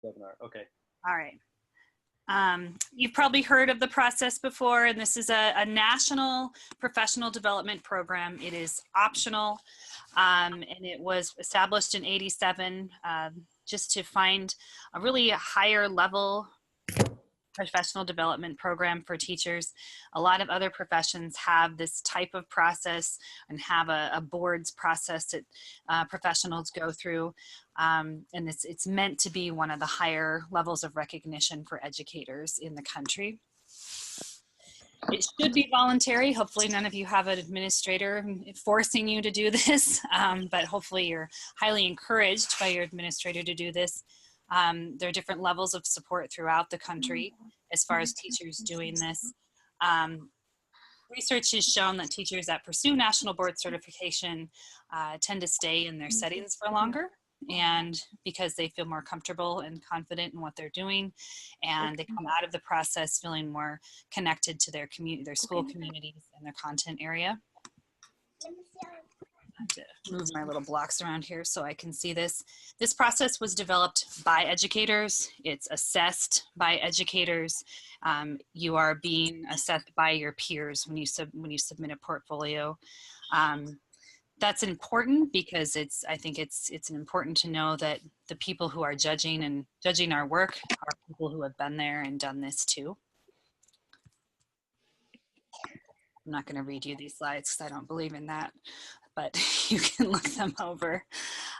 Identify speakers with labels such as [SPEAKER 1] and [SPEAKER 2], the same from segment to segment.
[SPEAKER 1] webinar. Okay.
[SPEAKER 2] All right. You've probably heard of the process before, and this is a national professional development program. It is optional, and it was established in '87 just to find a really higher level professional development program for teachers. A lot of other professions have this type of process and have a boards process that professionals go through. And it's meant to be one of the higher levels of recognition for educators in the country. It should be voluntary. Hopefully none of you have an administrator forcing you to do this, but hopefully you're highly encouraged by your administrator to do this. There are different levels of support throughout the country as far as teachers doing this. Research has shown that teachers that pursue national board certification tend to stay in their settings for longer, and because they feel more comfortable and confident in what they're doing, and they come out of the process feeling more connected to their community, their school communities, and their content area. I have to move my little blocks around here so I can see this. This process was developed by educators. It's assessed by educators. You are being assessed by your peers when you submit a portfolio. That's important because I think it's important to know that the people who are judging our work are people who have been there and done this too. I'm not going to read you these slides because I don't believe in that, but you can look them over.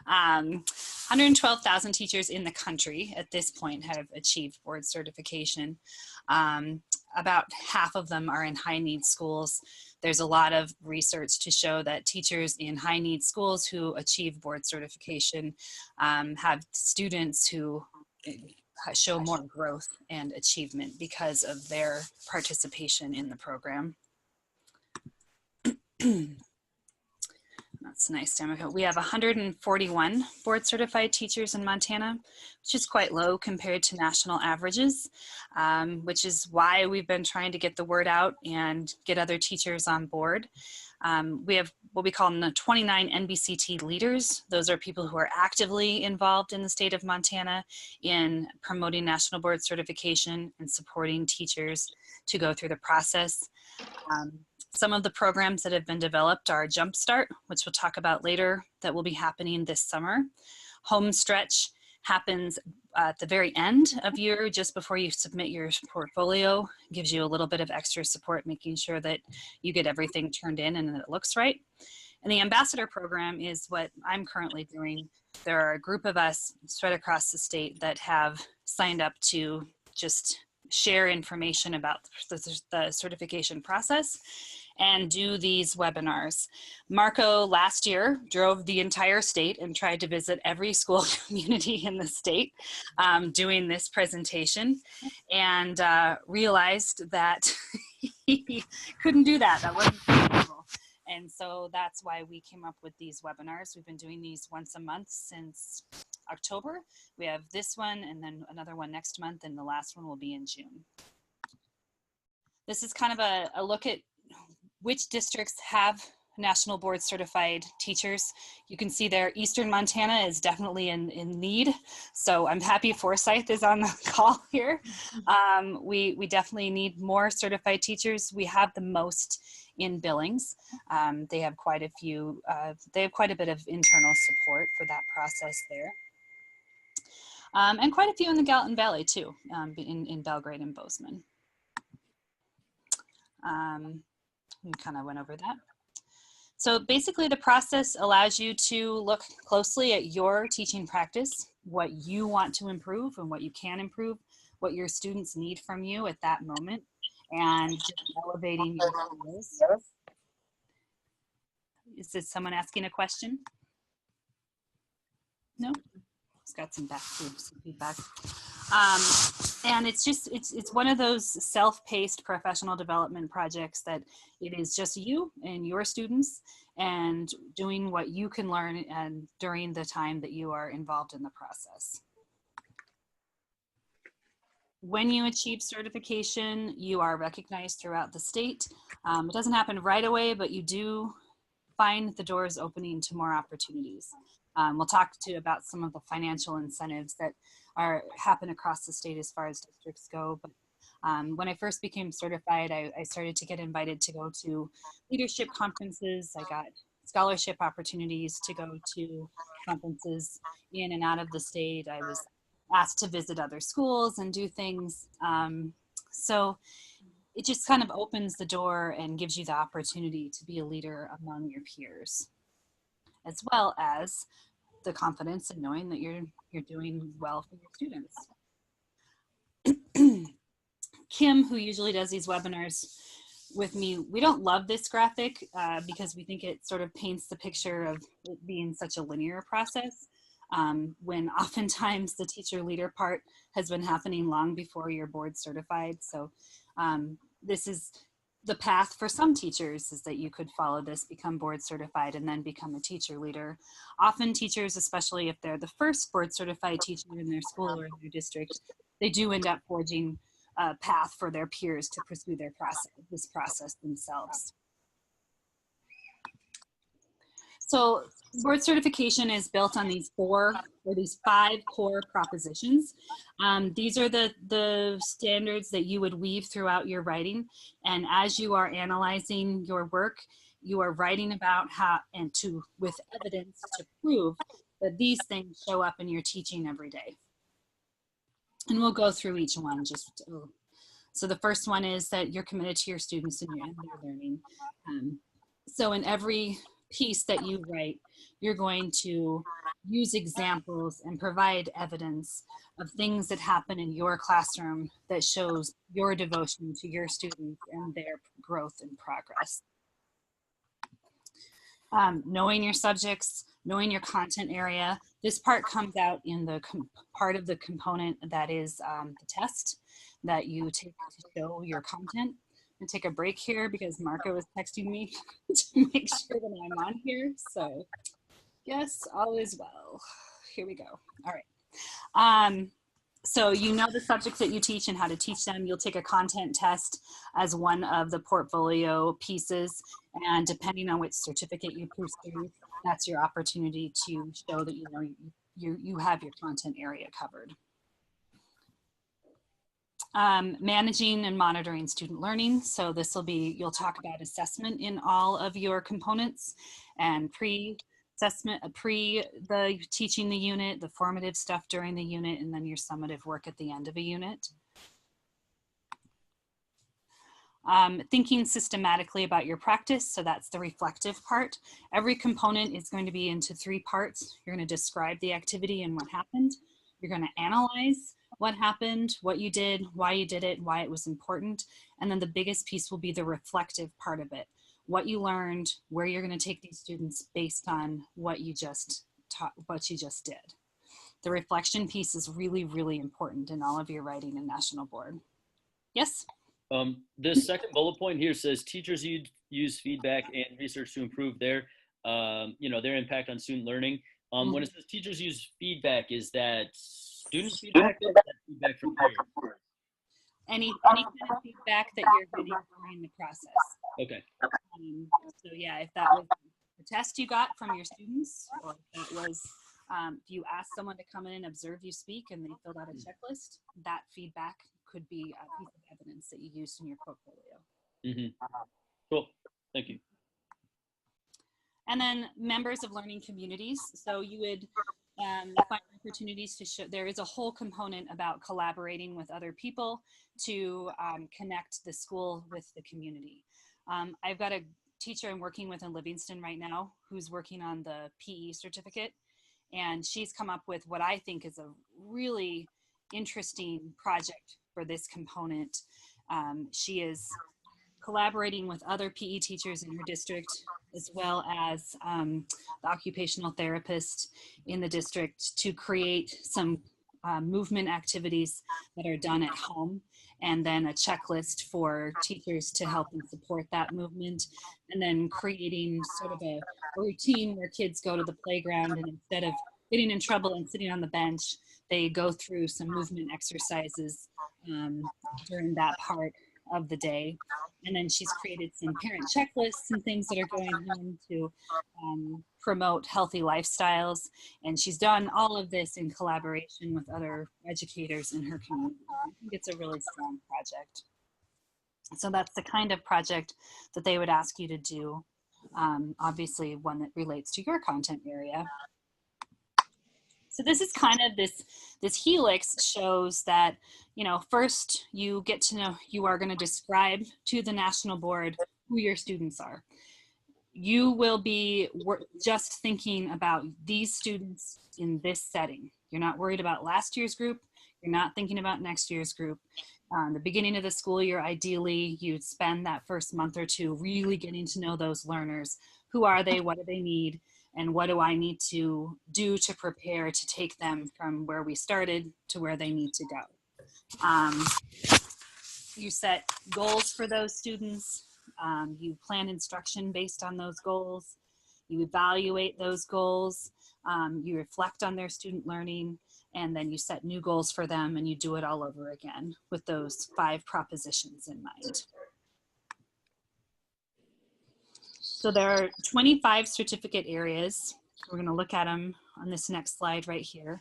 [SPEAKER 2] 112,000 teachers in the country at this point have achieved board certification. About half of them are in high need schools. There's a lot of research to show that teachers in high need schools who achieve board certification have students who show more growth and achievement because of their participation in the program. That's nice, Damika. We have 141 board certified teachers in Montana, which is quite low compared to national averages, which is why we've been trying to get the word out and get other teachers on board. We have what we call 29 NBCT leaders. Those are people who are actively involved in the state of Montana in promoting national board certification and supporting teachers to go through the process. Some of the programs that have been developed are Jumpstart, which we'll talk about later, that will be happening this summer. Home Stretch happens at the very end of year, just before you submit your portfolio. Gives you a little bit of extra support, making sure that you get everything turned in and that it looks right. And the Ambassador Program is what I'm currently doing. There are a group of us spread across the state that have signed up to just share information about the certification process and do these webinars. Marco last year drove the entire state and tried to visit every school community in the state doing this presentation, and realized that he couldn't do that. That wasn't possible. And so that's why we came up with these webinars. We've been doing these once a month since October. We have this one and then another one next month, and the last one will be in June. This is kind of a look at which districts have national board certified teachers. You can see there Eastern Montana is definitely in need. So I'm happy Forsyth is on the call here. We definitely need more certified teachers. We have the most in Billings. They have quite a few, they have quite a bit of internal support for that process there. And quite a few in the Gallatin Valley too, in Belgrade and Bozeman. We kind of went over that. So basically the process allows you to look closely at your teaching practice, what you want to improve and what you can improve, what your students need from you at that moment, and just elevating your skills. Is this someone asking a question? No? It's got some feedback. And it's just, it's one of those self-paced professional development projects that it is just you and your students and doing what you can learn and during the time that you are involved in the process. When you achieve certification, you are recognized throughout the state. It doesn't happen right away, but you do find the doors opening to more opportunities. We'll talk to you about some of the financial incentives that happen across the state as far as districts go. But when I first became certified, I started to get invited to go to leadership conferences. I got scholarship opportunities to go to conferences in and out of the state. I was asked to visit other schools and do things. So it just kind of opens the door and gives you the opportunity to be a leader among your peers, as well as the confidence in knowing that you're doing well for your students. Kim, who usually does these webinars with me, we don't love this graphic because we think it sort of paints the picture of it being such a linear process, when oftentimes the teacher leader part has been happening long before you're board certified. So this is the path for some teachers, is that you could follow this, become board certified, and then become a teacher leader. Often teachers, especially if they're the first board certified teacher in their school or in their district, they do end up forging a path for their peers to pursue this process themselves. So board certification is built on these 5 core propositions. These are the standards that you would weave throughout your writing. And as you are analyzing your work, you are writing about how, and with evidence to prove that these things show up in your teaching every day. And we'll go through each one. So the first one is that you're committed to your students and their learning. So in every piece that you write, you're going to use examples and provide evidence of things that happen in your classroom that shows your devotion to your students and their growth and progress. Knowing your subjects, knowing your content area. This part comes out in the part of the component that is the test that you take to show your content. And take a break here because Marco was texting me to make sure that I'm on here. So yes, all is well. Here we go. All right. So you know the subjects that you teach and how to teach them. You'll take a content test as one of the portfolio pieces. And depending on which certificate you pursue, that's your opportunity to show that you have your content area covered. Managing and monitoring student learning. So this will be, you'll talk about assessment in all of your components, and pre-assessment, the teaching the unit, the formative stuff during the unit, and then your summative work at the end of a unit. Thinking systematically about your practice. So that's the reflective part. Every component is going to be into 3 parts. You're going to describe the activity and what happened. You're going to analyze what happened, what you did, why you did it, why it was important. And then the biggest piece will be the reflective part of it. What you learned, where you're going to take these students based on what you just taught, what you just did. The reflection piece is really, really important in all of your writing and national board. Yes?
[SPEAKER 1] This second bullet point here says teachers use feedback and research to improve their impact on student learning. When it says teachers use feedback, is that students' feedback or is that feedback from peers?
[SPEAKER 2] Any kind of feedback that you're getting during the process.
[SPEAKER 1] Okay.
[SPEAKER 2] So yeah, if that was a test you got from your students, or if that was, if you asked someone to come in and observe you speak and they filled out a checklist, that feedback could be a piece of evidence that you used in your portfolio.
[SPEAKER 1] Cool, thank you.
[SPEAKER 2] And then members of learning communities. So you would find opportunities to show, there is a whole component about collaborating with other people to connect the school with the community. I've got a teacher I'm working with in Livingston right now who's working on the PE certificate, and she's come up with what I think is a really interesting project for this component. She is collaborating with other PE teachers in her district, as well as the occupational therapist in the district, to create some movement activities that are done at home, and then a checklist for teachers to help and support that movement, and then creating sort of a routine where kids go to the playground, and instead of getting in trouble and sitting on the bench, they go through some movement exercises during that part of the day. And then she's created some parent checklists and things that are going on to promote healthy lifestyles. And she's done all of this in collaboration with other educators in her community. I think it's a really strong project. So that's the kind of project that they would ask you to do. Obviously one that relates to your content area. So this is kind of this helix shows that, you know, first you get to know, you are going to describe to the national board who your students are. You will be just thinking about these students in this setting. You're not worried about last year's group. You're not thinking about next year's group. The beginning of the school year, ideally, you'd spend that first month or two really getting to know those learners. Who are they? What do they need? And what do I need to do to prepare to take them from where we started to where they need to go? You set goals for those students. You plan instruction based on those goals. You evaluate those goals. You reflect on their student learning, and then you set new goals for them, and you do it all over again with those 5 propositions in mind. So there are 25 certificate areas. We're going to look at them on this next slide right here.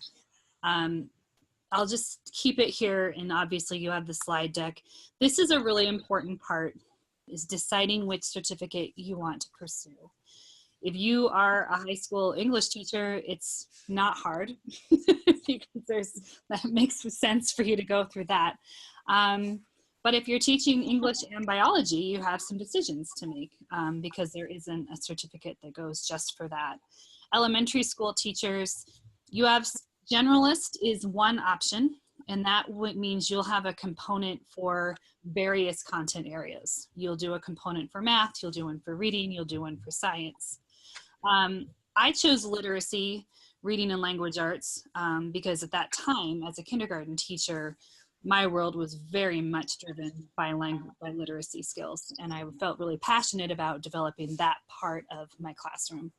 [SPEAKER 2] I'll just keep it here, and obviously you have the slide deck. This is a really important part, is deciding which certificate you want to pursue. If you are a high school English teacher, it's not hard because that makes sense for you to go through that. But if you're teaching English and biology, you have some decisions to make because there isn't a certificate that goes just for that. Elementary school teachers, you have generalist is one option, and that means you'll have a component for various content areas. You'll do a component for math, you'll do one for reading, you'll do one for science. I chose literacy, reading and language arts, because at that time, as a kindergarten teacher, my world was very much driven by literacy skills, and I felt really passionate about developing that part of my classroom.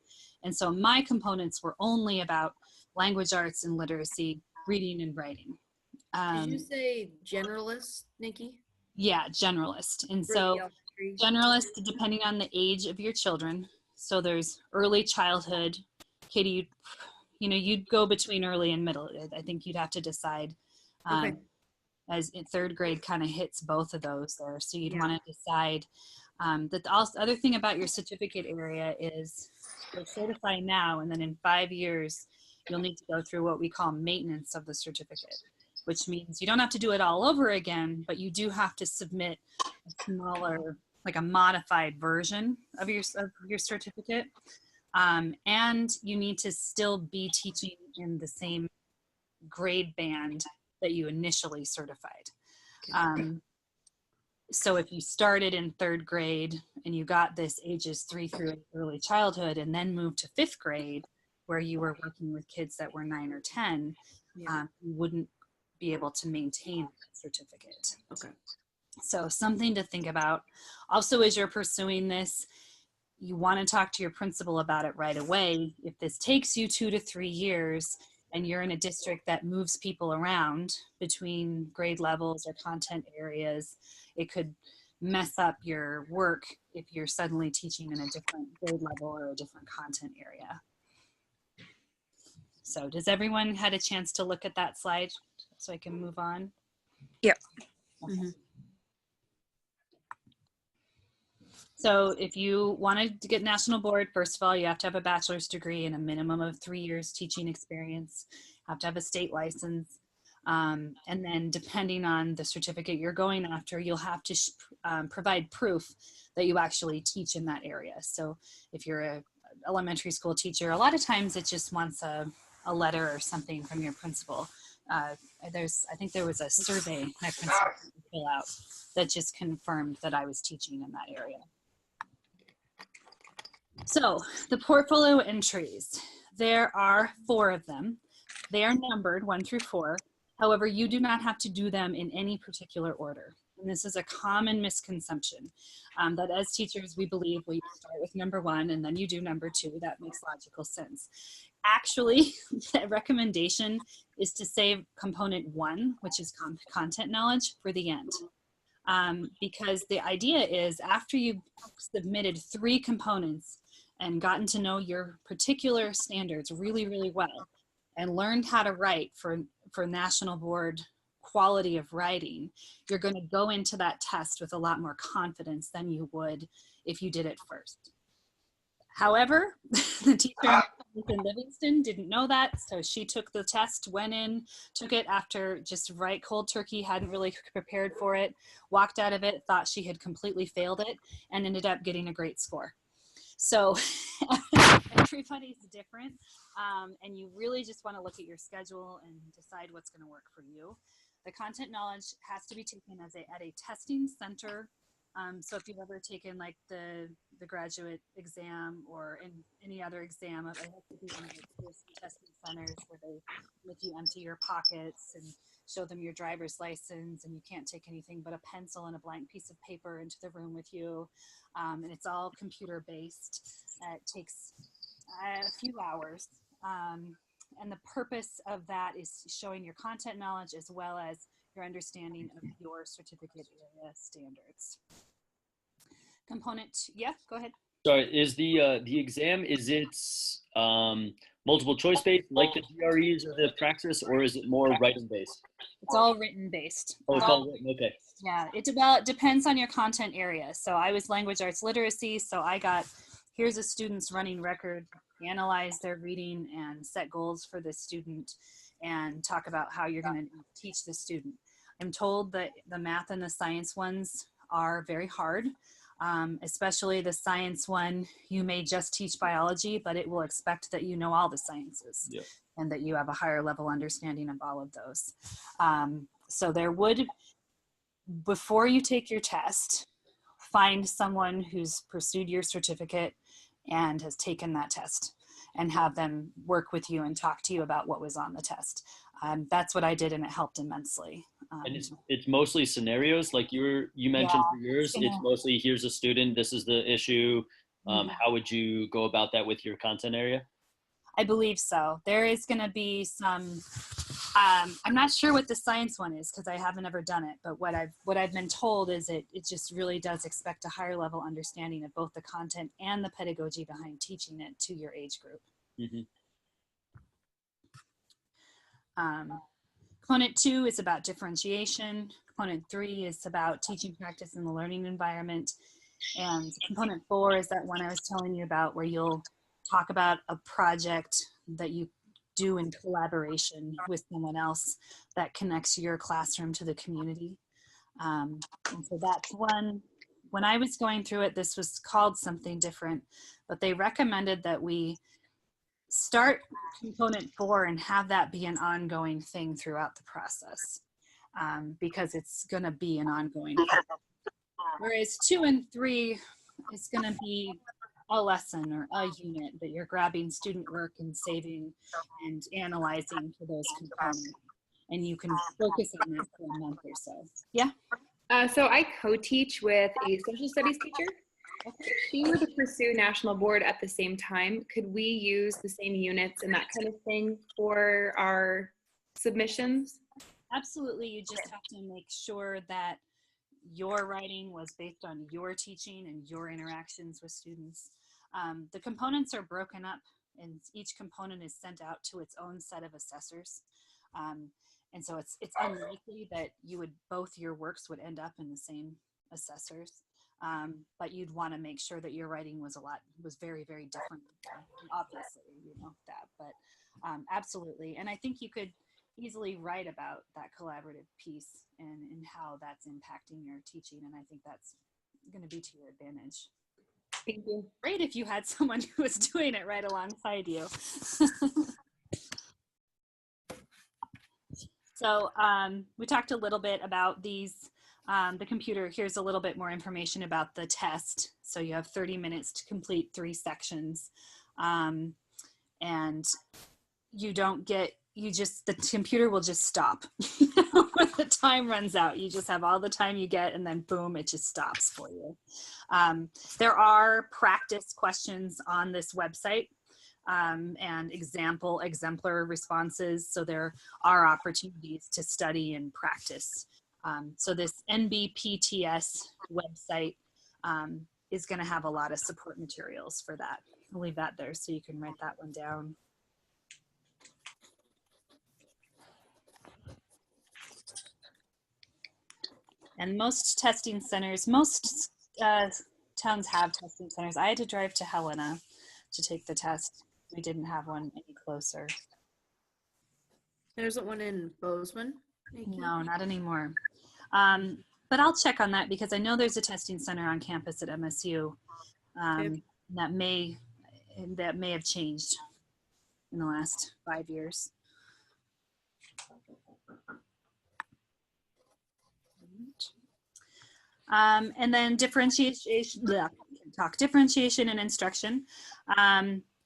[SPEAKER 2] And so my components were only about language arts and literacy, reading and writing.
[SPEAKER 3] Did you say generalist, Nikki?
[SPEAKER 2] Yeah, generalist. And so generalist, depending on the age of your children. So there's early childhood. Katie, you know, you'd go between early and middle. I think you'd have to decide. Okay. As in 3rd grade kind of hits both of those there. So you'd want to decide. The other thing about your certificate area is you'll certify now, and then in 5 years, you'll need to go through what we call maintenance of the certificate, which means you don't have to do it all over again, but you do have to submit a smaller, like a modified version of your certificate. And you need to still be teaching in the same grade band that you initially certified. So if you started in 3rd grade and you got this ages 3 through 8 early childhood and then moved to 5th grade where you were working with kids that were 9 or 10, you wouldn't be able to maintain that certificate.
[SPEAKER 3] Okay.
[SPEAKER 2] So something to think about. Also, as you're pursuing this, you want to talk to your principal about it right away. If this takes you 2 to 3 years and you're in a district that moves people around between grade levels or content areas, it could mess up your work if you're suddenly teaching in a different grade level or a different content area. So does everyone had a chance to look at that slide so I can move on?
[SPEAKER 3] Yep.
[SPEAKER 2] Okay. Mm-hmm. So if you wanted to get national board, first of all, you have to have a bachelor's degree and a minimum of 3 years teaching experience. You have to have a state license. And then depending on the certificate you're going after, you'll have to provide proof that you actually teach in that area. So if you're an elementary school teacher, a lot of times it just wants a letter or something from your principal. I think there was a survey my principal had to fill out that just confirmed that I was teaching in that area. So the portfolio entries, there are 4 of them. They are numbered 1 through 4. However, you do not have to do them in any particular order. And this is a common misconception that as teachers, we believe we start with number 1 and then you do number 2. That makes logical sense. Actually, the recommendation is to save component 1, which is content knowledge, for the end. because the idea is after you submitted 3 components and gotten to know your particular standards really, really well and learned how to write for national board quality of writing, you're going to go into that test with a lot more confidence than you would if you did it first. However, the teacher in Livingston didn't know that, so she took the test, went in, took it after just right cold turkey, hadn't really prepared for it, walked out of it, thought she had completely failed it, and ended up getting a great score. So everybody's different, and you really just want to look at your schedule and decide what's going to work for you. The content knowledge has to be taken at a testing center. So if you've ever taken like the graduate exam or in any other exam, it has to be in those testing centers where they make you empty your pockets and show them your driver's license, and you can't take anything but a pencil and a blank piece of paper into the room with you. And it's all computer based. It takes a few hours. And the purpose of that is showing your content knowledge as well as your understanding of your certificate area standards. Component, yeah, go ahead.
[SPEAKER 1] Sorry, is the exam, is it multiple choice based like the GREs or the Praxis, or is it more writing based?
[SPEAKER 2] It's all written based.
[SPEAKER 1] Oh, it's all written, okay.
[SPEAKER 2] Yeah, it depends on your content area. So I was language arts literacy, so I got, here's a student's running record, analyze their reading and set goals for the student and talk about how you're going to teach the student. I'm told that the math and the science ones are very hard, especially the science one. You may just teach biology, but it will expect that you know all the sciences. Yeah. And that you have a higher level understanding of all of those. So there would, before you take your test, find someone who's pursued your certificate and has taken that test and have them work with you and talk to you about what was on the test. That's what I did, and it helped immensely.
[SPEAKER 1] And it's mostly scenarios like you mentioned for yours. It's mostly, here's a student, this is the issue. How would you go about that with your content area?
[SPEAKER 2] I believe so. There is going to be some, I'm not sure what the science one is because I haven't ever done it, but what I've been told is it just really does expect a higher level understanding of both the content and the pedagogy behind teaching it to your age group. Mm-hmm. Component 2 is about differentiation. Component 3 is about teaching practice in the learning environment. And component 4 is that one I was telling you about where you'll talk about a project that you do in collaboration with someone else that connects your classroom to the community. And so that's one. When I was going through it, this was called something different, but they recommended that we start component 4 and have that be an ongoing thing throughout the process, because it's going to be an ongoing thing. Whereas 2 and 3 is going to be a lesson or a unit that you're grabbing student work and saving and analyzing for those components. And you can focus on that for a month or so. Yeah?
[SPEAKER 4] So I co-teach with a social studies teacher. If she were to pursue national board at the same time, could we use the same units and that kind of thing for our submissions?
[SPEAKER 2] Absolutely. You just have to make sure that your writing was based on your teaching and your interactions with students. The components are broken up and each component is sent out to its own set of assessors. And so it's unlikely that both your works would end up in the same assessors. But you'd want to make sure that your writing was very, very different. Obviously, you know that, but absolutely. And I think you could easily write about that collaborative piece and how that's impacting your teaching. And I think that's going to be to your advantage.
[SPEAKER 4] Thank you.
[SPEAKER 2] Great if you had someone who was doing it right alongside you. So we talked a little bit about these. The computer, here's a little bit more information about the test. So you have 30 minutes to complete 3 sections. And you don't get, the computer will just stop. When the time runs out, you just have all the time you get and then boom, it just stops for you. There are practice questions on this website. And exemplar responses. So there are opportunities to study and practice So this NBPTS website is going to have a lot of support materials for that. I'll leave that there so you can write that one down. And most testing centers, most towns have testing centers. I had to drive to Helena to take the test. We didn't have one any closer.
[SPEAKER 3] There isn't one in Bozeman? Nikki?
[SPEAKER 2] No, not anymore. But I'll check on that because I know there's a testing center on campus at MSU that may have changed in the last 5 years. And then differentiation and instruction.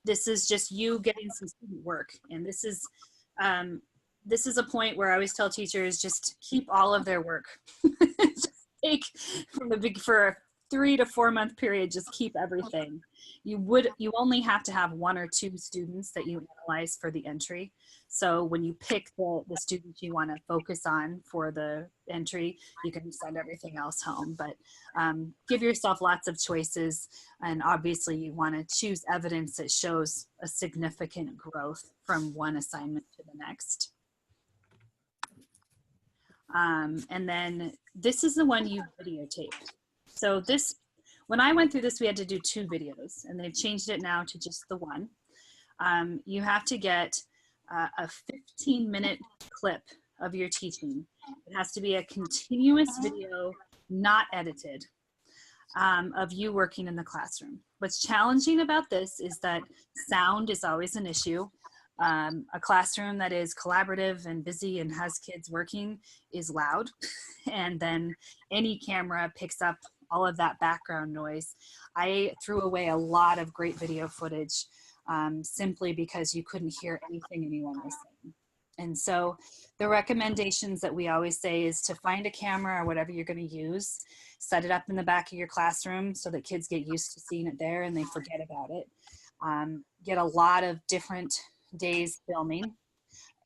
[SPEAKER 2] This is just you getting some student work, and this is a point where I always tell teachers just keep all of their work. Just take for a 3 to 4 month period, just keep everything. You only have to have 1 or 2 students that you analyze for the entry. So when you pick the students you want to focus on for the entry, you can send everything else home. But give yourself lots of choices, and obviously you want to choose evidence that shows a significant growth from one assignment to the next. And then this is the one you videotape. So this, when I went through this, we had to do 2 videos, and they've changed it now to just the one. You have to get a 15-minute clip of your teaching. It has to be a continuous video, not edited, of you working in the classroom. What's challenging about this is that sound is always an issue. A classroom that is collaborative and busy and has kids working is loud, and then any camera picks up all of that background noise. I threw away a lot of great video footage simply because you couldn't hear anything anyone was saying. And so the recommendations that we always say is to find a camera or whatever you're going to use, set it up in the back of your classroom so that kids get used to seeing it there and they forget about it. Get a lot of different days filming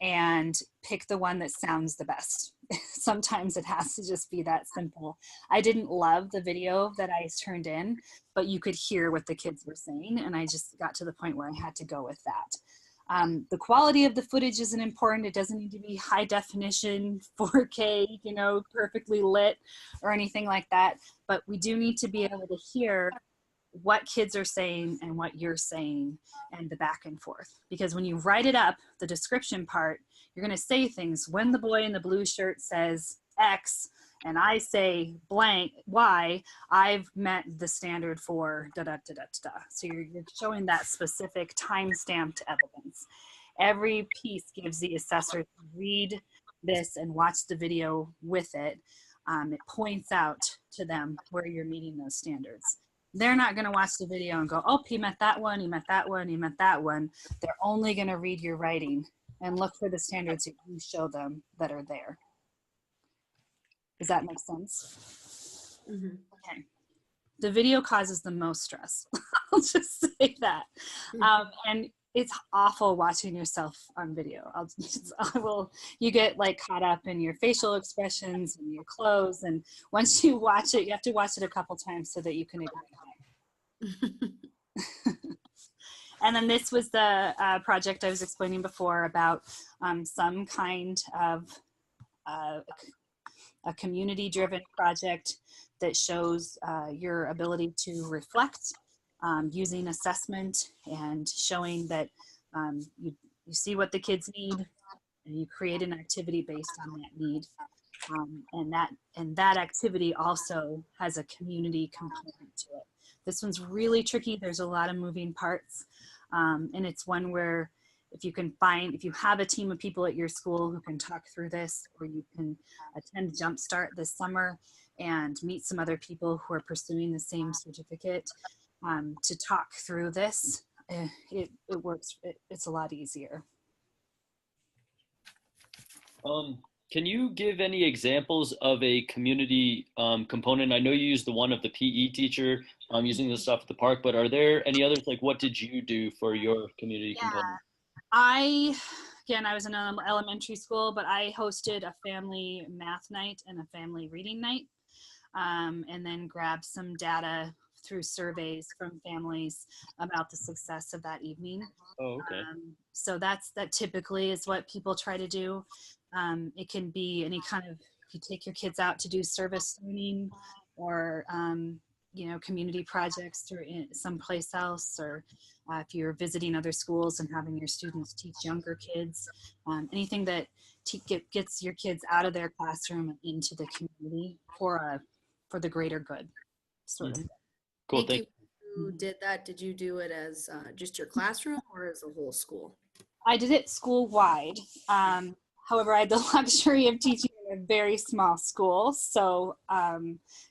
[SPEAKER 2] and pick the one that sounds the best. Sometimes it has to just be that simple. I didn't love the video that I turned in, but you could hear what the kids were saying, and I just got to the point where I had to go with that. The quality of the footage isn't important. It doesn't need to be high definition, 4K, you know, perfectly lit or anything like that, but we do need to be able to hear what kids are saying and what you're saying and the back and forth. Because when you write it up, the description part, you're going to say things. When the boy in the blue shirt says X and I say blank Y, I've met the standard for da da da da da. So you're showing that specific time-stamped evidence. Every piece gives the assessor to read this and watch the video with it. It points out to them where you're meeting those standards. They're not going to watch the video and go, oh, he meant that one, he meant that one, he meant that one. They're only going to read your writing and look for the standards that you show them that are there. Does that make sense? Mm-hmm. Okay. The video causes the most stress. I'll just say that. And it's awful watching yourself on video. You get like caught up in your facial expressions and your clothes. And once you watch it, you have to watch it a couple times so that you can ignore it. And then this was the project I was explaining before about some kind of a community-driven project that shows your ability to reflect using assessment and showing that you see what the kids need and you create an activity based on that need. And that activity also has a community component to it. This one's really tricky. There's a lot of moving parts. And it's one where if you have a team of people at your school who can talk through this, or you can attend Jumpstart this summer and meet some other people who are pursuing the same certificate to talk through this, it works. It's a lot easier.
[SPEAKER 1] Can you give any examples of a community component? I know you used the one of the PE teacher using the stuff at the park, but are there any others? Like, what did you do for your community component?
[SPEAKER 2] I again, I was in an elementary school, but I hosted a family math night and a family reading night, and then grabbed some data through surveys from families about the success of that evening.
[SPEAKER 1] Oh, okay.
[SPEAKER 2] So that typically is what people try to do. It can be any kind of, if you take your kids out to do service learning or you know, community projects or someplace else, or if you're visiting other schools and having your students teach younger kids, anything that gets your kids out of their classroom and into the community for the greater good, sort of.
[SPEAKER 1] Cool.
[SPEAKER 3] Thank you. Who did that? Did you do it as just your classroom or as a whole school?
[SPEAKER 2] I did it school-wide. However, I had the luxury of teaching in a very small school. So,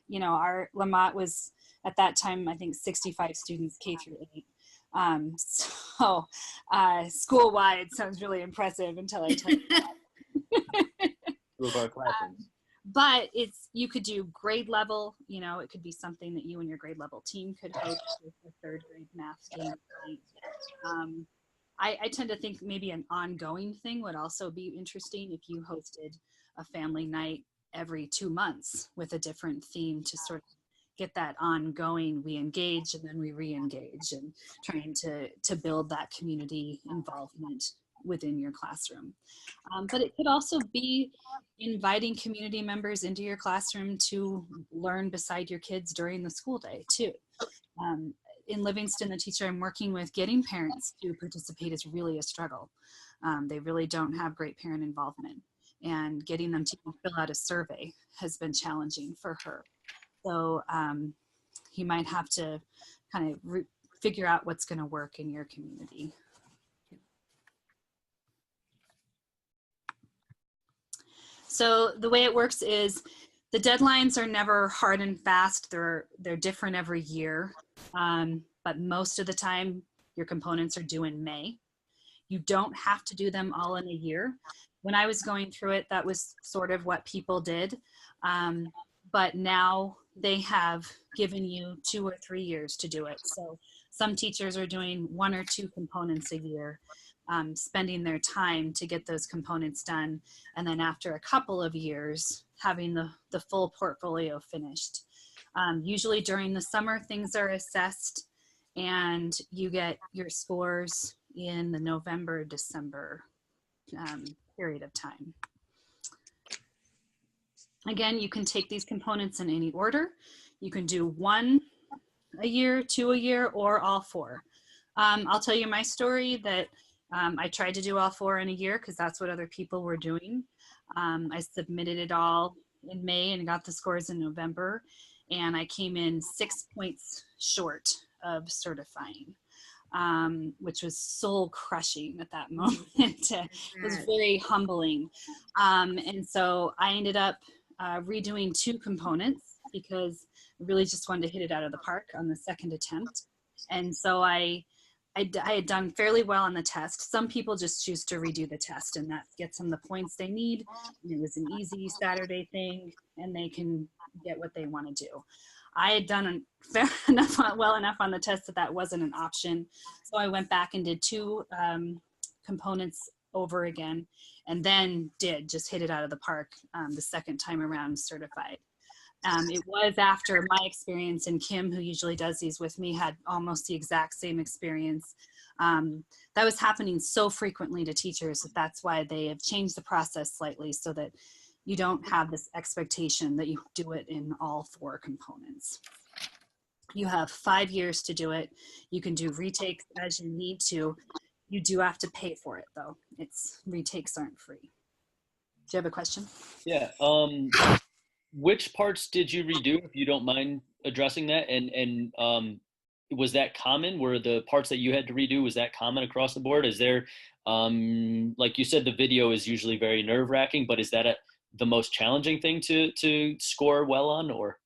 [SPEAKER 2] you know, our Lamont was at that time, I think 65 students, K through 8. So school-wide sounds really impressive until I tell you that.
[SPEAKER 1] Two of our classrooms.
[SPEAKER 2] But you could do grade level, you know, it could be something that you and your grade level team could host with the third grade math game night. I tend to think maybe an ongoing thing would also be interesting if you hosted a family night every 2 months with a different theme to sort of get that ongoing, we engage and then we re-engage, and trying to build that community involvement within your classroom. But it could also be inviting community members into your classroom to learn beside your kids during the school day too. In Livingston, the teacher I'm working with, getting parents to participate is really a struggle. They really don't have great parent involvement, and getting them to fill out a survey has been challenging for her. So you might have to kind of figure out what's going to work in your community. So the way it works is the deadlines are never hard and fast. They're different every year, but most of the time your components are due in May. You don't have to do them all in a year. When I was going through it, that was sort of what people did. But now they have given you 2 or 3 years to do it. So some teachers are doing 1 or 2 components a year, spending their time to get those components done. And then after a couple of years, having the full portfolio finished. Usually during the summer, things are assessed and you get your scores in the November, December period of time. Again, you can take these components in any order. You can do 1 a year, 2 a year, or all 4. I'll tell you my story that I tried to do all 4 in a year because that's what other people were doing. I submitted it all in May and got the scores in November, and I came in 6 points short of certifying, which was soul crushing at that moment. It was very humbling. And so I ended up redoing 2 components because I really just wanted to hit it out of the park on the second attempt. And so I had done fairly well on the test. Some people just choose to redo the test and that gets them the points they need. And it was an easy Saturday thing and they can get what they want to do. I had done well enough on the test that wasn't an option. So I went back and did 2 components over again, and then just hit it out of the park the second time around certified. It was after my experience, and Kim, who usually does these with me, had almost the exact same experience. That was happening so frequently to teachers that's why they have changed the process slightly so that you don't have this expectation that you do it in all 4 components. You have 5 years to do it. You can do retakes as you need to. You do have to pay for it though. Retakes aren't free. Do you have a question?
[SPEAKER 1] Yeah. Which parts did you redo, if you don't mind addressing that? And was that common? Were the parts that you had to redo, was that common across the board? Is there, like you said, the video is usually very nerve-wracking, but is that the most challenging thing to score well on, or?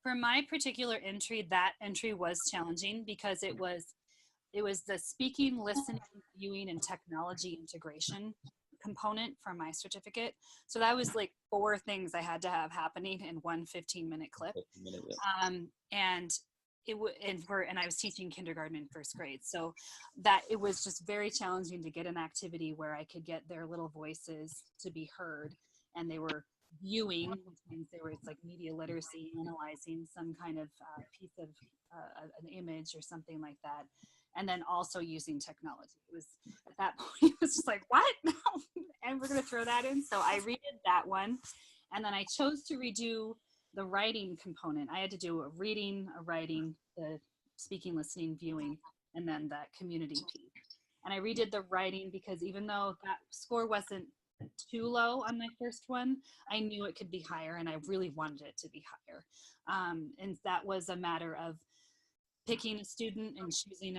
[SPEAKER 2] For my particular entry, that entry was challenging because it was the speaking, listening, viewing, and technology integration component for my certificate. So that was like 4 things I had to have happening in one 15-minute clip. And and I was teaching kindergarten and first grade. So that it was just very challenging to get an activity where I could get their little voices to be heard, and they were viewing, which means it's like media literacy, analyzing some kind of piece of an image or something like that. And then also using technology. It was at that point, it was just like, what? No. And we're going to throw that in. So I redid that one. And then I chose to redo the writing component. I had to do a reading, a writing, the speaking, listening, viewing, and then that community piece. And I redid the writing because even though that score wasn't too low on my first one, I knew it could be higher, and I really wanted it to be higher. And that was a matter of picking a student and choosing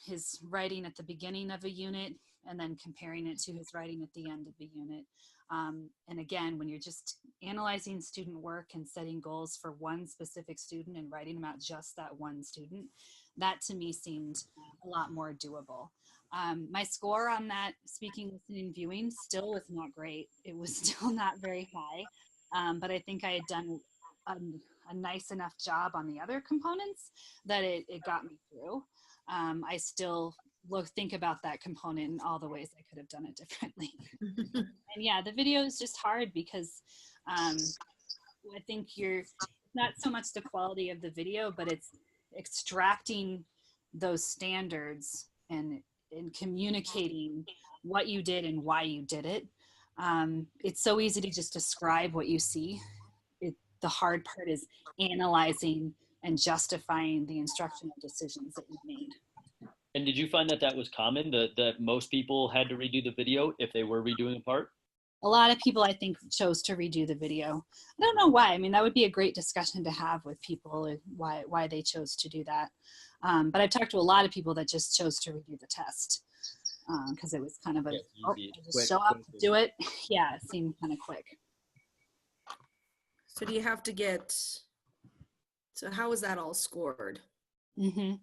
[SPEAKER 2] his writing at the beginning of a unit and then comparing it to his writing at the end of the unit. And again, when you're just analyzing student work and setting goals for one specific student and writing about just that one student, that to me seemed a lot more doable. My score on that speaking, listening, viewing still was not great. It was still not very high, but I think I had done a nice enough job on the other components that it got me through. I still think about that component in all the ways I could have done it differently. And yeah, the video is just hard because I think it's not so much the quality of the video, but it's extracting those standards and communicating what you did and why you did it. It's so easy to just describe what you see. The hard part is analyzing and justifying the instructional decisions that you made.
[SPEAKER 1] And did you find that that was common, that most people had to redo the video if they were redoing a part?
[SPEAKER 2] A lot of people, I think, chose to redo the video. I don't know why. I mean, that would be a great discussion to have with people, why they chose to do that. But I've talked to a lot of people that just chose to redo the test because it was kind of just show up, do it. Yeah, it seemed kind of quick.
[SPEAKER 3] So do you have to so how is that all scored?
[SPEAKER 2] Mm-hmm.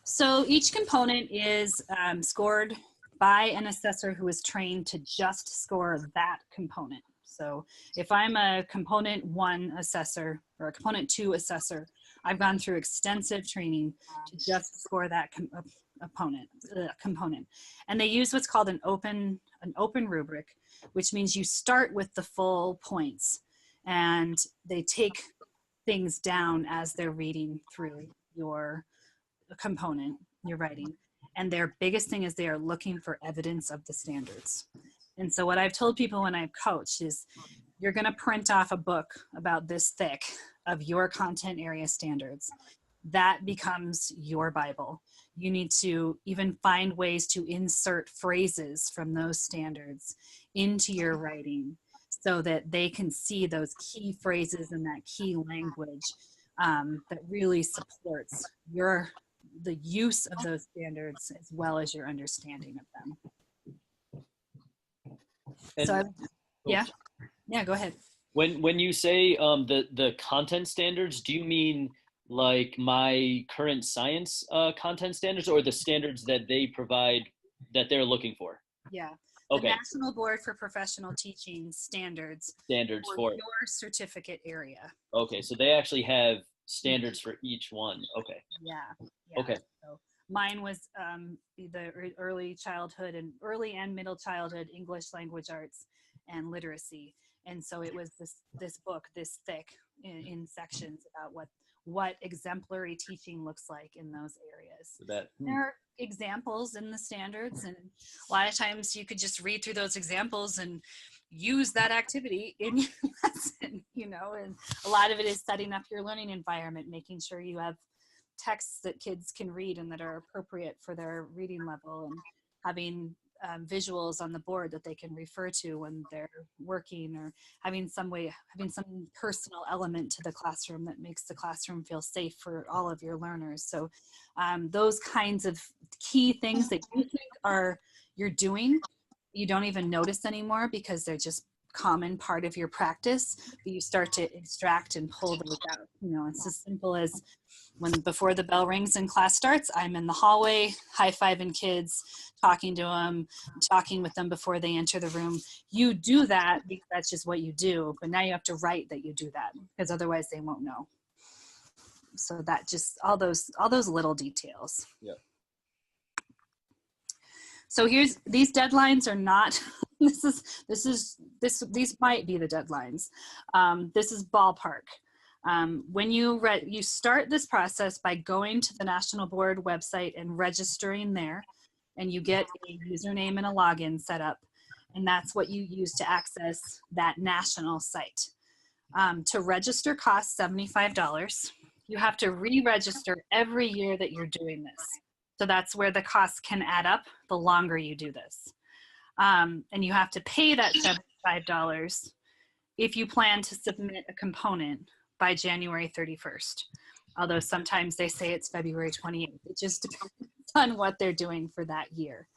[SPEAKER 2] So each component is scored by an assessor who is trained to just score that component. So if I'm a component 1 assessor or a component 2 assessor, I've gone through extensive training to just score that component. And they use what's called an open rubric, which means you start with the full points and they take things down as they're reading through your component, your writing. And their biggest thing is they are looking for evidence of the standards. And so what I've told people when I've coached is you're going to print off a book about this thick of your content area standards. That becomes your Bible. You need to even find ways to insert phrases from those standards into your writing so that they can see those key phrases and that key language that really supports the use of those standards as well as your understanding of them.
[SPEAKER 1] And,
[SPEAKER 2] so yeah, go ahead.
[SPEAKER 1] When you say the content standards, do you mean like my current science content standards or the standards that they provide that they're looking for?
[SPEAKER 2] Yeah.
[SPEAKER 1] Okay.
[SPEAKER 2] The National Board for Professional Teaching standards for your certificate area. Okay,
[SPEAKER 1] so they actually have standards for each one. Okay.
[SPEAKER 2] Yeah.
[SPEAKER 1] Okay.
[SPEAKER 2] So mine was the early and middle childhood English language arts and literacy. And so it was this book this thick in sections about what exemplary teaching looks like in those areas. There are examples in the standards, and a lot of times you could just read through those examples and use that activity in your lesson, and a lot of it is setting up your learning environment, making sure you have texts that kids can read and that are appropriate for their reading level, and having visuals on the board that they can refer to when they're working, or having some personal element to the classroom that makes the classroom feel safe for all of your learners. So those kinds of key things that you think you're doing, you don't even notice anymore because they're just common part of your practice, but you start to extract and pull those out. It's as simple as before the bell rings and class starts, I'm in the hallway, high-fiving kids, talking to them, talking with them before they enter the room. You do that because that's just what you do, but now you have to write that you do that because otherwise they won't know. So that just all those little details.
[SPEAKER 1] Yeah.
[SPEAKER 2] So these deadlines are not, these might be the deadlines. This is ballpark. When you start this process by going to the National Board website and registering there, and you get a username and a login set up, and that's what you use to access that national site. To register costs $75. You have to re-register every year that you're doing this. So that's where the costs can add up the longer you do this. And you have to pay that $75 if you plan to submit a component by January 31st. Although sometimes they say it's February 28th. It just depends on what they're doing for that year.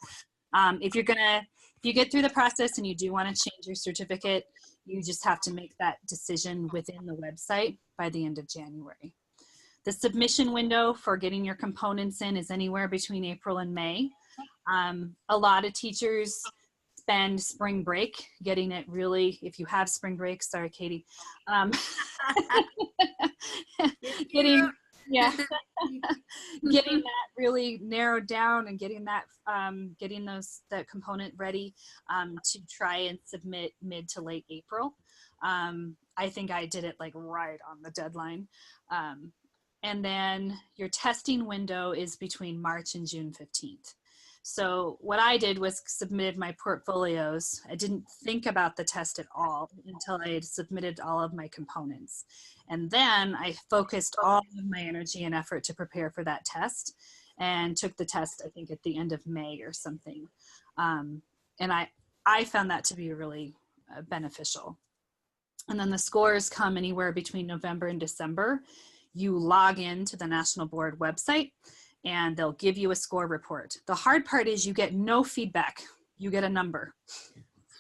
[SPEAKER 2] If you get through the process and you do want to change your certificate, you just have to make that decision within the website by the end of January. The submission window for getting your components in is anywhere between April and May. A lot of teachers spend spring break getting it really, if you have spring break, sorry, Katie. Getting that really narrowed down and getting that, that component ready to try and submit mid to late April. I think I did it like right on the deadline. And then your testing window is between March and June 15th. So what I did was submitted my portfolios. I didn't think about the test at all until I had submitted all of my components. And then I focused all of my energy and effort to prepare for that test and took the test, I think, at the end of May or something. And I found that to be really beneficial. And then the scores come anywhere between November and December. You log into the National Board website and they'll give you a score report. The hard part is you get no feedback. You get a number.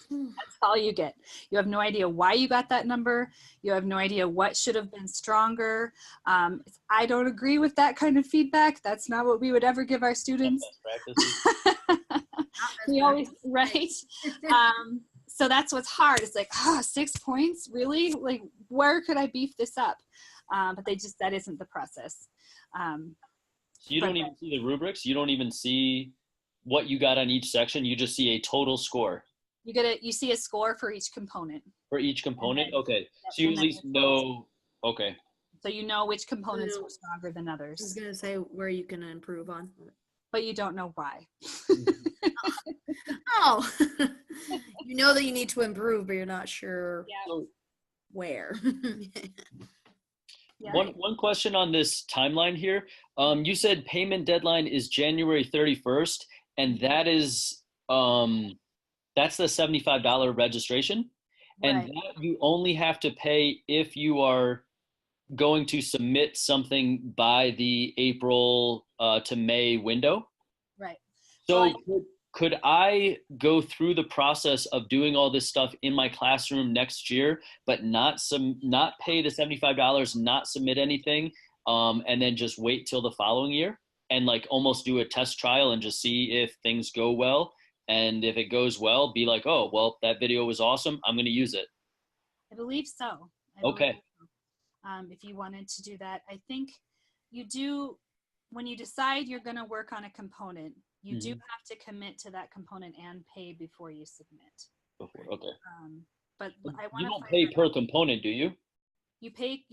[SPEAKER 2] That's all you get. You have no idea why you got that number. You have no idea what should have been stronger. I don't agree with that kind of feedback. That's not what we would ever give our students. We always, right? So that's what's hard. It's like, 6 points, really? Like, where could I beef this up? But that isn't the process.
[SPEAKER 1] So you don't even see the rubrics? You don't even see what you got on each section? You just see a total score?
[SPEAKER 2] You see a score for each component.
[SPEAKER 1] For each component? Okay. So you at least know, okay.
[SPEAKER 2] So you know which components were stronger than others.
[SPEAKER 3] I was going to say where you can improve on.
[SPEAKER 2] But you don't know why.
[SPEAKER 3] Oh, you know that you need to improve, but you're not sure where.
[SPEAKER 2] Yeah.
[SPEAKER 1] One question on this timeline here. You said payment deadline is January 31st, and that is that's the $75 registration, and that you only have to pay if you are going to submit something by the April to May window.
[SPEAKER 2] Right.
[SPEAKER 1] So could I go through the process of doing all this stuff in my classroom next year, but not pay the $75, not submit anything, and then just wait till the following year and like almost do a test trial and just see if things go well? And if it goes well, be like, oh, well, that video was awesome. I'm going to use it.
[SPEAKER 2] I believe so.
[SPEAKER 1] Okay.
[SPEAKER 2] If you wanted to do that, I think you do, when you decide you're going to work on a component, you do have to commit to that component and pay before you submit.
[SPEAKER 1] Okay.
[SPEAKER 2] But I want
[SPEAKER 1] you don't pay per component, do you?
[SPEAKER 2] You pay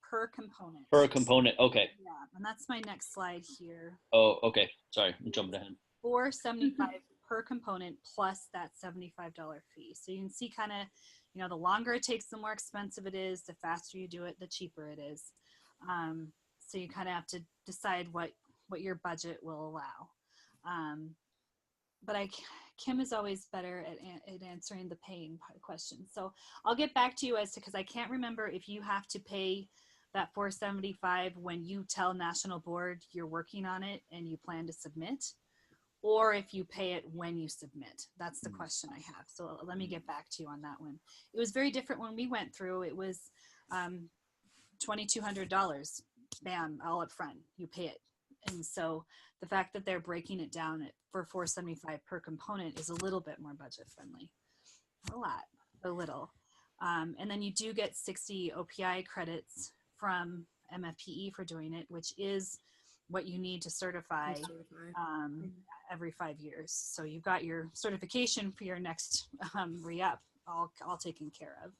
[SPEAKER 2] per component.
[SPEAKER 1] Per component, okay.
[SPEAKER 2] Yeah, and that's my next slide here.
[SPEAKER 1] Oh, okay. Sorry, I'm jumping ahead.
[SPEAKER 2] $475 per component plus that $75 fee. So you can see kind of, the longer it takes, the more expensive it is. The faster you do it, the cheaper it is. So you kind of have to decide what your budget will allow. But Kim is always better at answering the paying question. So I'll get back to you because I can't remember if you have to pay that $475 when you tell National Board you're working on it and you plan to submit, or if you pay it when you submit. That's the question I have. So let me get back to you on that one. It was very different when we went through. It was $2,200, bam, all up front, you pay it. And so the fact that they're breaking it down for $475 per component is a little bit more budget friendly. A little. And then you do get 60 OPI credits from MFPE for doing it, which is what you need to certify every 5 years. So you've got your certification for your next re-up all taken care of.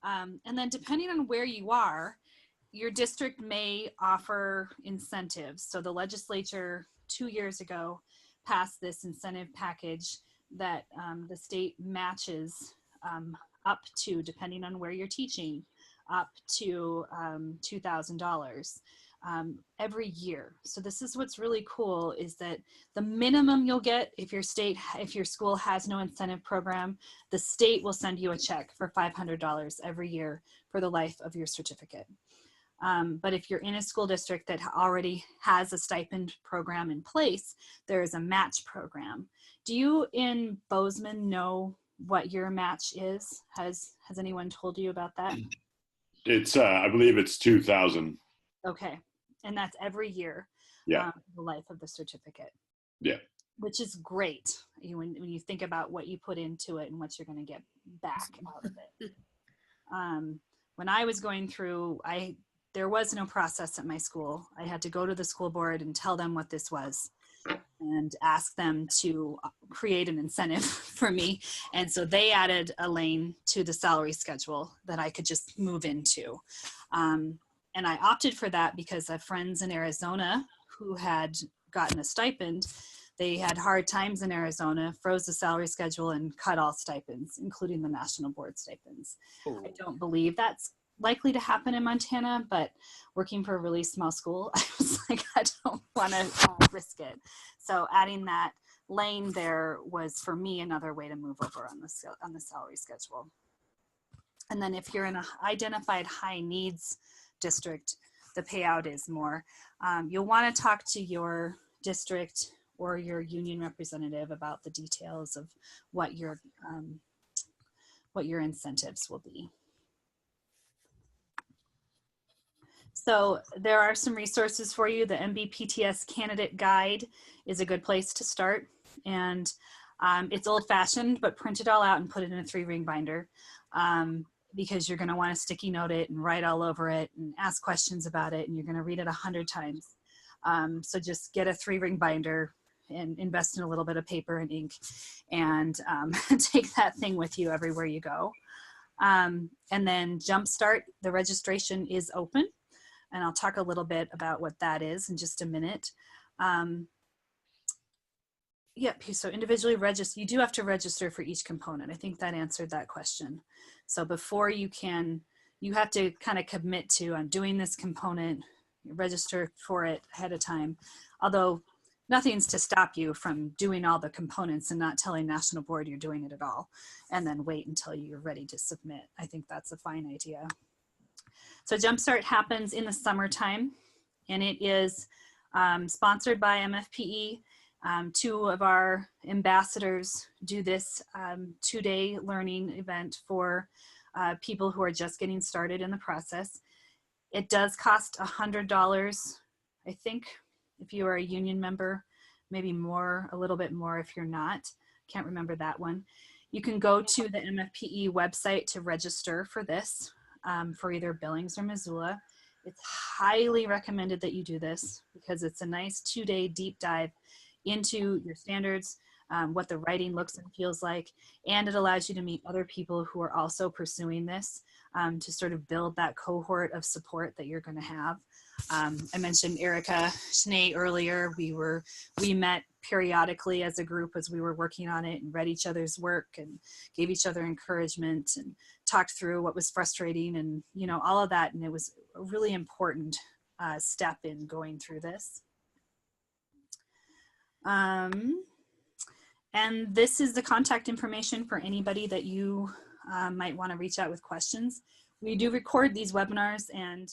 [SPEAKER 2] And then depending on where you are, your district may offer incentives. So the legislature 2 years ago passed this incentive package that the state matches up to, depending on where you're teaching, up to $2,000 every year. So this is what's really cool, is that the minimum you'll get if your school has no incentive program, the state will send you a check for $500 every year for the life of your certificate. But if you're in a school district that already has a stipend program in place, there is a match program. Do you in Bozeman know what your match is? Has anyone told you about that?
[SPEAKER 5] It's I believe it's 2,000.
[SPEAKER 2] Okay, and that's every year.
[SPEAKER 5] Yeah.
[SPEAKER 2] The life of the certificate.
[SPEAKER 5] Yeah.
[SPEAKER 2] Which is great when you think about what you put into it and what you're going to get back out of it. When I was going through, there was no process at my school. I had to go to the school board and tell them what this was and ask them to create an incentive for me. And so they added a lane to the salary schedule that I could just move into. And I opted for that because I have friends in Arizona who had gotten a stipend. They had hard times in Arizona, froze the salary schedule, and cut all stipends, including the national board stipends. Oh. I don't believe that's likely to happen in Montana, but working for a really small school, I was like, I don't want to risk it. So adding that lane there was, for me, another way to move over on the salary schedule. And then if you're in an identified high needs district, the payout is more. You'll want to talk to your district or your union representative about the details of what your incentives will be. So there are some resources for you. The MBPTS Candidate Guide is a good place to start. And it's old-fashioned, but print it all out and put it in a 3-ring binder because you're going to want to sticky note it and write all over it and ask questions about it, and you're going to read it 100 times. So just get a 3-ring binder and invest in a little bit of paper and ink and take that thing with you everywhere you go. And then Jumpstart, the registration is open. And I'll talk a little bit about what that is in just a minute. Yep, so individually register, you do have to register for each component. I think that answered that question. So before you have to kind of commit to, I'm doing this component, register for it ahead of time. Although nothing's to stop you from doing all the components and not telling National Board you're doing it at all, and then wait until you're ready to submit. I think that's a fine idea. So Jumpstart happens in the summertime, and it is sponsored by MFPE. 2 of our ambassadors do this 2-day learning event for people who are just getting started in the process. It does cost $100, I think, if you are a union member, maybe more, a little bit more if you're not. Can't remember that one. You can go to the MFPE website to register for this. For either Billings or Missoula. It's highly recommended that you do this because it's a nice 2-day deep dive into your standards, what the writing looks and feels like, and it allows you to meet other people who are also pursuing this to sort of build that cohort of support that you're going to have. I mentioned Erica Schnee earlier. We met periodically as a group as we were working on it and read each other's work and gave each other encouragement and talked through what was frustrating and, you know, all of that. And it was a really important step in going through this. And this is the contact information for anybody that you might want to reach out with questions. We do record these webinars, and